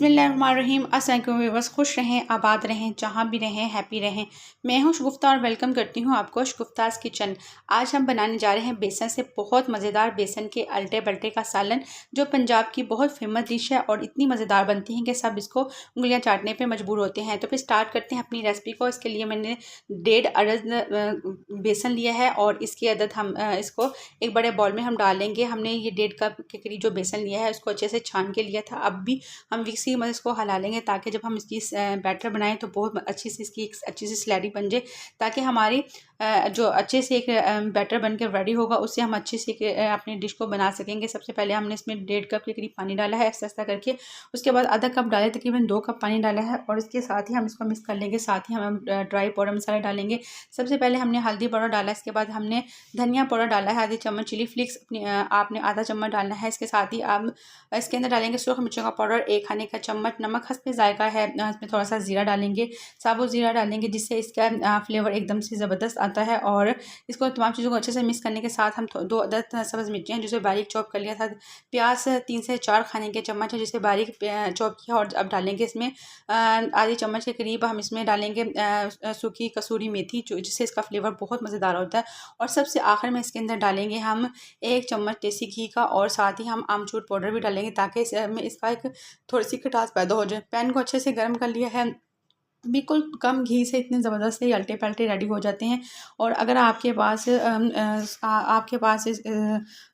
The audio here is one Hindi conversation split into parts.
बिस्मिल्लाहिर्रहमानिर्रहीम। अस्सलाम व्यूअर्स, खुश रहें, आबाद रहें, जहाँ भी रहें, हैप्पी रहें। मैं हूँ शगुफ्ता और वेलकम करती हूँ आपको शगुफ्ताज़ किचन। आज हम बनाने जा रहे हैं बेसन से बहुत मज़ेदार बेसन के अल्टे बल्टे का सालन, जो पंजाब की बहुत फेमस डिश है और इतनी मज़ेदार बनती है कि सब इसको उंगलियाँ चाटने पर मजबूर होते हैं। तो फिर स्टार्ट करते हैं अपनी रेसिपी को। इसके लिए मैंने 1.5 अदद बेसन लिया है और इसकी अदद हम इसको एक बड़े बॉल में हम डालेंगे। हमने ये 1.5 कप के करीब जो बेसन लिया है उसको अच्छे से छान के लिया था। अब भी हम विक्स की मदद इसको हिला लेंगे ताकि जब हम इसकी बैटर बनाएं तो बहुत अच्छी सी इसकी एक अच्छी सी स्लैरी बन जाए, ताकि हमारी जो अच्छे से एक बैटर बनकर रेडी होगा उससे हम अच्छे से अपनी डिश को बना सकेंगे। सबसे पहले हमने इसमें 1.5 कप के करीब पानी डाला है ऐसा ऐसा करके। उसके बाद आधा कप डाले, तकरीबन 2 कप पानी डाला है और इसके साथ ही हम इसको मिक्स कर लेंगे। साथ ही हम ड्राई पाउडर मसाले डालेंगे। सबसे पहले हमने हल्दी पाउडर डाला, इसके बाद हमने धनिया पाउडर डाला है आधी चम्मच, चिली फ्लिक्स आपने आधा चम्मच डालना है। इसके साथ ही आप इसके अंदर डालेंगे सूरख मिर्चों का पाउडर 1 खाने का चम्मच, नमक हस्ब जायका है, इसमें थोड़ा सा ज़ीरा डालेंगे, साबुत ज़ीरा डालेंगे जिससे इसका फ्लेवर एकदम से ज़बरदस्त आता है। और इसको तमाम चीज़ों को अच्छे से मिक्स करने के साथ हम 2 अदद सब्ज़ मिर्चियाँ जिसे बारीक चॉप कर लिया था, प्याज 3 से 4 खाने के चम्मच है जिसे बारीक चॉप किया, और अब डालेंगे इसमें आधी चम्मच के करीब हम इसमें डालेंगे सूखी कसूरी मेथी जिससे इसका फ्लेवर बहुत मज़ेदार होता है। और सबसे आखिर में इसके अंदर डालेंगे हम 1 चम्मच देसी घी का, और साथ ही हम आमचूर पाउडर भी डालेंगे ताकि इसका एक थोड़ी सी खटास पैदा हो जाए। पैन को अच्छे से गर्म कर लिया है, बिल्कुल कम घी से इतने ज़बरदस्त से अल्टे पल्टे रेडी हो जाते हैं। और अगर आपके पास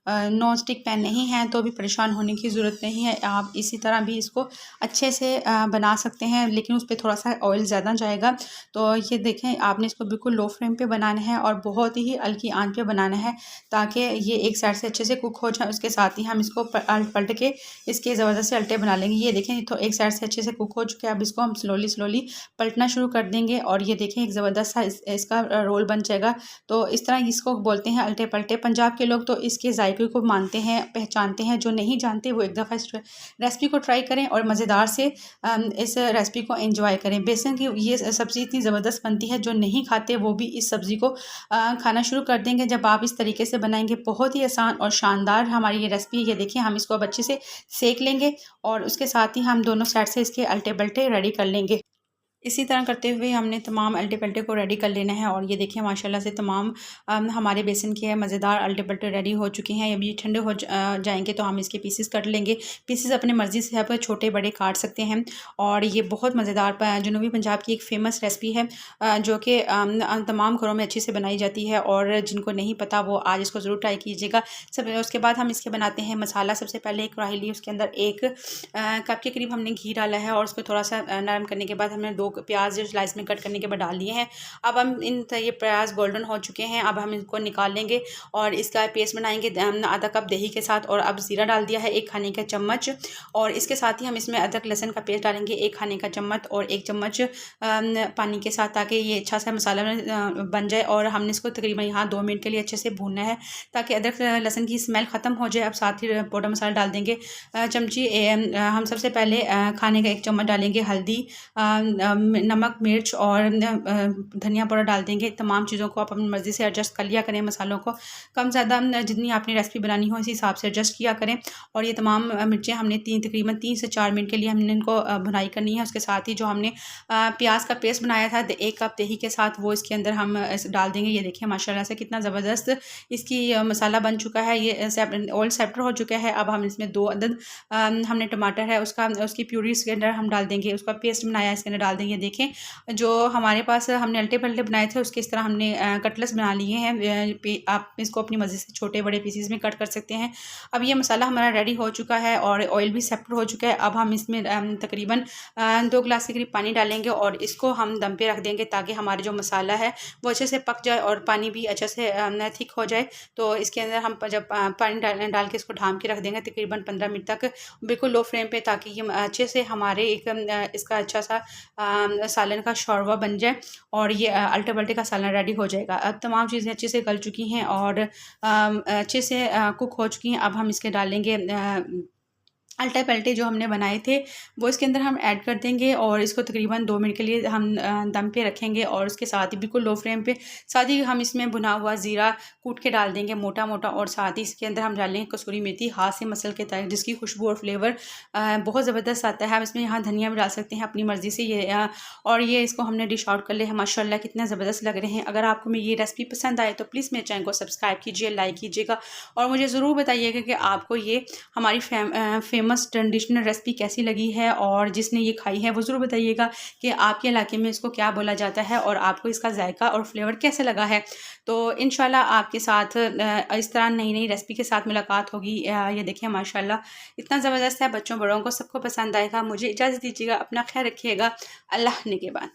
नॉन स्टिक पैन नहीं है तो भी परेशान होने की ज़रूरत नहीं है। आप इसी तरह भी इसको अच्छे से बना सकते हैं, लेकिन उस पर थोड़ा सा ऑयल ज़्यादा जाएगा। तो ये देखें, आपने इसको बिल्कुल लो फ्लेम पे बनाना है और बहुत ही हल्की आंच पे बनाना है ताकि ये एक साइड से अच्छे से कुक हो जाए। उसके साथ ही हम इसको पलट के इसके ज़बरदस्त से अल्टे बना लेंगे। ये देखें, तो एक साइड से अच्छे से कुक हो चुके हैं। अब इसको हम स्लोली पलटना शुरू कर देंगे और ये देखें एक ज़बरदस्त सा इसका रोल बन जाएगा। तो इस तरह इसको बोलते हैं अल्टे पल्टे। पंजाब के लोग तो इसके जायके को मानते हैं, पहचानते हैं। जो नहीं जानते वो एक दफ़ा इस रेसिपी को ट्राई करें और मज़ेदार से इस रेसिपी को एंजॉय करें। बेसन की ये सब्ज़ी इतनी ज़बरदस्त बनती है, जो नहीं खाते वो भी इस सब्ज़ी को खाना शुरू कर देंगे जब आप इस तरीके से बनाएंगे। बहुत ही आसान और शानदार हमारी ये रेसिपी। ये देखिए, हम इसको अब अच्छे से सेक लेंगे और उसके साथ ही हम दोनों साइड से इसके अल्टे पल्टे रेडी कर लेंगे। इसी तरह करते हुए हमने तमाम अल्टे पल्टे को रेडी कर लेना है। और ये देखिए माशाल्लाह से तमाम हमारे बेसन के मज़ेदार अल्टे पल्टे रेडी हो चुके हैं। अभी ठंडे हो जाएंगे तो हम इसके पीसेस कट लेंगे। पीसेस अपनी मर्ज़ी से आप छोटे बड़े काट सकते हैं। और ये बहुत मज़ेदार जनूबी पंजाब की एक फ़ेमस रेसिपी है, जो कि तमाम घरों में अच्छी से बनाई जाती है। और जिनको नहीं पता वो आज इसको ज़रूर ट्राई कीजिएगा। उसके बाद हम इसके बनाते हैं मसाला। सबसे पहले एक कढ़ाई ली, उसके अंदर 1 कप के करीब हमने घी डाला है और उसको थोड़ा सा नरम करने के बाद हमने 2 प्याज जो स्लाइस में कट करने के बाद डाल दिए हैं। अब हम ये प्याज गोल्डन हो चुके हैं, अब हम इनको निकाल लेंगे और इसका पेस्ट बनाएंगे आधा कप दही के साथ। और अब ज़ीरा डाल दिया है 1 खाने का चम्मच, और इसके साथ ही हम इसमें अदरक लहसुन का पेस्ट डालेंगे 1 खाने का चम्मच और 1 चम्मच पानी के साथ, ताकि ये अच्छा सा मसाला बन जाए। और हमने इसको तकरीबन यहाँ 2 मिनट के लिए अच्छे से भूनना है ताकि अदरक लहसुन की स्मेल ख़त्म हो जाए। अब साथ ही पाउडर मसाला डाल देंगे चमची। हम सबसे पहले खाने का 1 चम्मच डालेंगे हल्दी, नमक, मिर्च और धनिया पाउडर डाल देंगे। तमाम चीज़ों को आप अपनी मर्ज़ी से एडजस्ट कर लिया करें। मसालों को कम ज़्यादा जितनी आपने रेसिपी बनानी हो इसी हिसाब से एडजस्ट किया करें। और ये तमाम मिर्चें हमने तकरीबन 3 से 4 मिनट के लिए हमने इनको भुनाई करनी है। उसके साथ ही जो हमने प्याज का पेस्ट बनाया था 1 कप दही के साथ, वो इसके अंदर हम डाल देंगे। ये देखिए माशाल्लाह से कितना ज़बरदस्त इसकी मसाला बन चुका है। ये ऑयल सेपरेट हो चुका है। अब हम इसमें 2 अदद हमने टमाटर है उसकी प्यूरी इसके अंदर हम डाल देंगे। उसका पेस्ट बनाया इसके अंदर डाल देंगे। देखें, जो हमारे पास हमने अल्टे पल्टे बनाए थे उसके इस तरह हमने कटलेट्स बना लिए हैं। आप इसको अपनी मर्ज़ी से छोटे बड़े पीसेस में कट कर सकते हैं। अब ये मसाला हमारा रेडी हो चुका है और ऑयल भी सेपरेट हो चुका है। अब हम इसमें तकरीबन 2 गिलास के करीब पानी डालेंगे और इसको हम दम पे रख देंगे ताकि हमारा जो मसाला है वो अच्छे से पक जाए और पानी भी अच्छे से थिक हो जाए। तो इसके अंदर हम जब पानी डाल के इसको ढाँप के रख देंगे तकरीबन 15 मिनट तक, बिल्कुल लो फ्लेम पे, ताकि ये अच्छे से हमारे इसका अच्छा सा सालन का शोरबा बन जाए और ये अल्टे पल्टे का सालन रेडी हो जाएगा। अब तमाम चीज़ें अच्छे से गल चुकी हैं और अच्छे से कुक हो चुकी हैं। अब हम इसके डालेंगे अल्टे पल्टे जो हमने बनाए थे वो इसके अंदर हम ऐड कर देंगे और इसको तकरीबन 2 मिनट के लिए हम दम पे रखेंगे और उसके साथ ही बिल्कुल लो फ्लेम पे साथ ही हम इसमें भुना हुआ ज़ीरा कूट के डाल देंगे मोटा मोटा, और साथ ही इसके अंदर हम डालेंगे कसूरी मेथी हाथ से मसल के तय, जिसकी खुशबू और फ्लेवर बहुत ज़बरदस्त आता है। हम इसमें यहाँ धनिया भी डाल सकते हैं अपनी मर्ज़ी से ये और ये इसको हमने डिश आउट कर लिया है। माशाल्लाह कितने ज़बरदस्त लग रहे हैं। अगर आपको मेरी ये रेसिपी पसंद आए तो प्लीज़ मेरे चैनल को सब्सक्राइब कीजिए, लाइक कीजिएगा और मुझे ज़रूर बताइएगा कि आपको ये हमारी फेमस ट्रेडिशनल रेसिपी कैसी लगी है, और जिसने ये खाई है वो ज़रूर बताइएगा कि आपके इलाके में इसको क्या बोला जाता है और आपको इसका जायका और फ्लेवर कैसे लगा है। तो इंशाल्लाह आपके साथ इस तरह नई नई रेसिपी के साथ मुलाकात होगी। ये देखिए माशाल्लाह इतना ज़बरदस्त है, बच्चों बड़ों को सबको पसंद आएगा। मुझे इजाज़त दीजिएगा, अपना ख्याल रखिएगा। अल्लाह निगहबान।